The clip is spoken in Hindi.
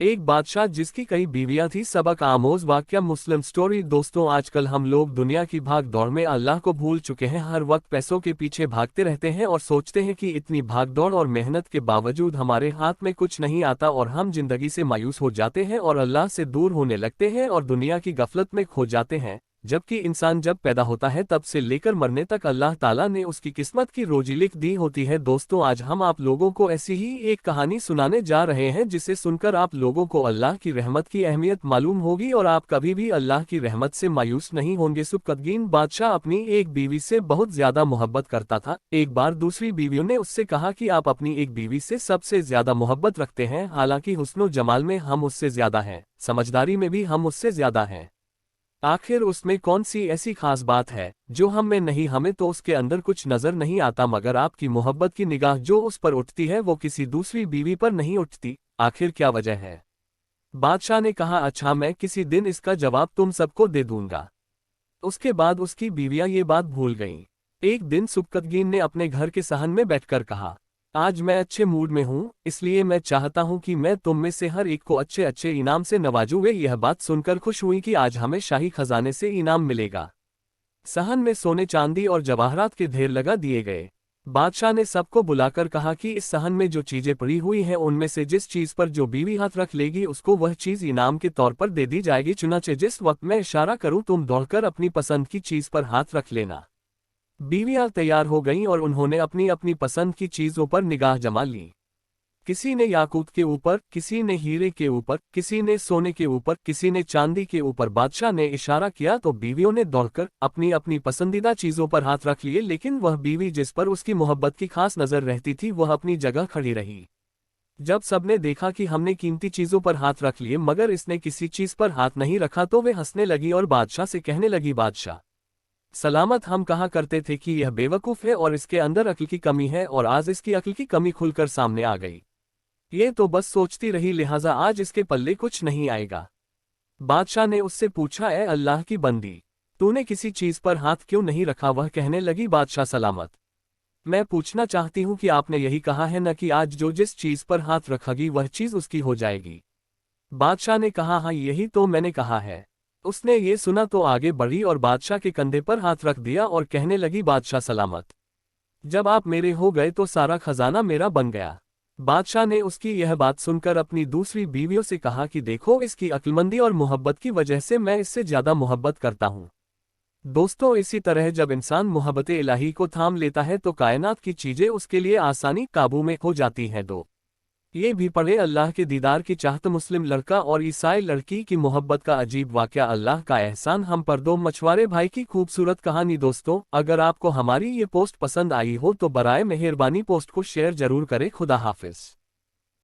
एक बादशाह जिसकी कई बीवियां थी। सबक आमोज वाक्या मुस्लिम स्टोरी। दोस्तों, आजकल हम लोग दुनिया की भाग दौड़ में अल्लाह को भूल चुके हैं। हर वक्त पैसों के पीछे भागते रहते हैं और सोचते हैं कि इतनी भाग दौड़ और मेहनत के बावजूद हमारे हाथ में कुछ नहीं आता और हम जिंदगी से मायूस हो जाते हैं और अल्लाह से दूर होने लगते हैं और दुनिया की गफलत में खो जाते हैं। जबकि इंसान जब पैदा होता है तब से लेकर मरने तक अल्लाह ताला ने उसकी किस्मत की रोजी लिख दी होती है। दोस्तों, आज हम आप लोगों को ऐसी ही एक कहानी सुनाने जा रहे हैं जिसे सुनकर आप लोगों को अल्लाह की रहमत की अहमियत मालूम होगी और आप कभी भी अल्लाह की रहमत से मायूस नहीं होंगे। सुबकतगीन बादशाह अपनी एक बीवी से बहुत ज्यादा मोहब्बत करता था। एक बार दूसरी बीवियों ने उससे कहा कि आप अपनी एक बीवी से सबसे ज्यादा मोहब्बत रखते हैं, हालांकि हुस्नो जमाल में हम उससे ज्यादा हैं, समझदारी में भी हम उससे ज्यादा हैं। आखिर उसमें कौन सी ऐसी खास बात है जो हम में नहीं? हमें तो उसके अंदर कुछ नजर नहीं आता, मगर आपकी मोहब्बत की निगाह जो उस पर उठती है वो किसी दूसरी बीवी पर नहीं उठती। आखिर क्या वजह है? बादशाह ने कहा, अच्छा, मैं किसी दिन इसका जवाब तुम सबको दे दूंगा। उसके बाद उसकी बीवियां ये बात भूल गईं। एक दिन सुबकतगीन ने अपने घर के सहन में बैठकर कहा, आज मैं अच्छे मूड में हूँ, इसलिए मैं चाहता हूँ कि मैं तुम में से हर एक को अच्छे अच्छे इनाम से नवाजूं। वे यह बात सुनकर खुश हुई कि आज हमें शाही खजाने से इनाम मिलेगा। सहन में सोने चांदी और जवाहरात के ढेर लगा दिए गए। बादशाह ने सबको बुलाकर कहा कि इस सहन में जो चीजें पड़ी हुई हैं उनमें से जिस चीज पर जो बीवी हाथ रख लेगी उसको वह चीज इनाम के तौर पर दे दी जाएगी। चुनाचे जिस वक्त मैं इशारा करूं तुम दौड़कर अपनी पसंद की चीज पर हाथ रख लेना। बीवियां तैयार हो गईं और उन्होंने अपनी अपनी पसंद की चीजों पर निगाह जमा ली। किसी ने याकूत के ऊपर, किसी ने हीरे के ऊपर, किसी ने सोने के ऊपर, किसी ने चांदी के ऊपर। बादशाह ने इशारा किया तो बीवियों ने दौड़कर अपनी अपनी पसंदीदा चीजों पर हाथ रख लिए, लेकिन वह बीवी जिस पर उसकी मोहब्बत की खास नजर रहती थी वह अपनी जगह खड़ी रही। जब सबने देखा कि हमने कीमती चीजों पर हाथ रख लिए मगर इसने किसी चीज पर हाथ नहीं रखा तो वे हंसने लगी और बादशाह से कहने लगी, बादशाह सलामत, हम कहा करते थे कि यह बेवकूफ है और इसके अंदर अक्ल की कमी है और आज इसकी अक्ल की कमी खुलकर सामने आ गई। ये तो बस सोचती रही, लिहाजा आज इसके पल्ले कुछ नहीं आएगा। बादशाह ने उससे पूछा, ए अल्लाह की बंदी, तूने किसी चीज पर हाथ क्यों नहीं रखा? वह कहने लगी, बादशाह सलामत, मैं पूछना चाहती हूँ कि आपने यही कहा है न कि आज जो जिस चीज पर हाथ रखेगी वह चीज उसकी हो जाएगी। बादशाह ने कहा, हाँ, यही तो मैंने कहा है। उसने ये सुना तो आगे बढ़ी और बादशाह के कंधे पर हाथ रख दिया और कहने लगी, बादशाह सलामत, जब आप मेरे हो गए तो सारा खजाना मेरा बन गया। बादशाह ने उसकी यह बात सुनकर अपनी दूसरी बीवियों से कहा कि देखो, इसकी अक्लमंदी और मोहब्बत की वजह से मैं इससे ज्यादा मोहब्बत करता हूँ। दोस्तों, इसी तरह जब इंसान मोहब्बत इलाही को थाम लेता है तो कायनात की चीजें उसके लिए आसानी काबू में हो जाती हैं। ये भी पढ़े, अल्लाह के दीदार की चाहत मुस्लिम लड़का और ईसाई लड़की की मोहब्बत का अजीब वाकया। अल्लाह का एहसान हम पर। दो मछुआरे भाई की खूबसूरत कहानी। दोस्तों, अगर आपको हमारी ये पोस्ट पसंद आई हो तो बराए मेहरबानी पोस्ट को शेयर जरूर करें। खुदा हाफिज।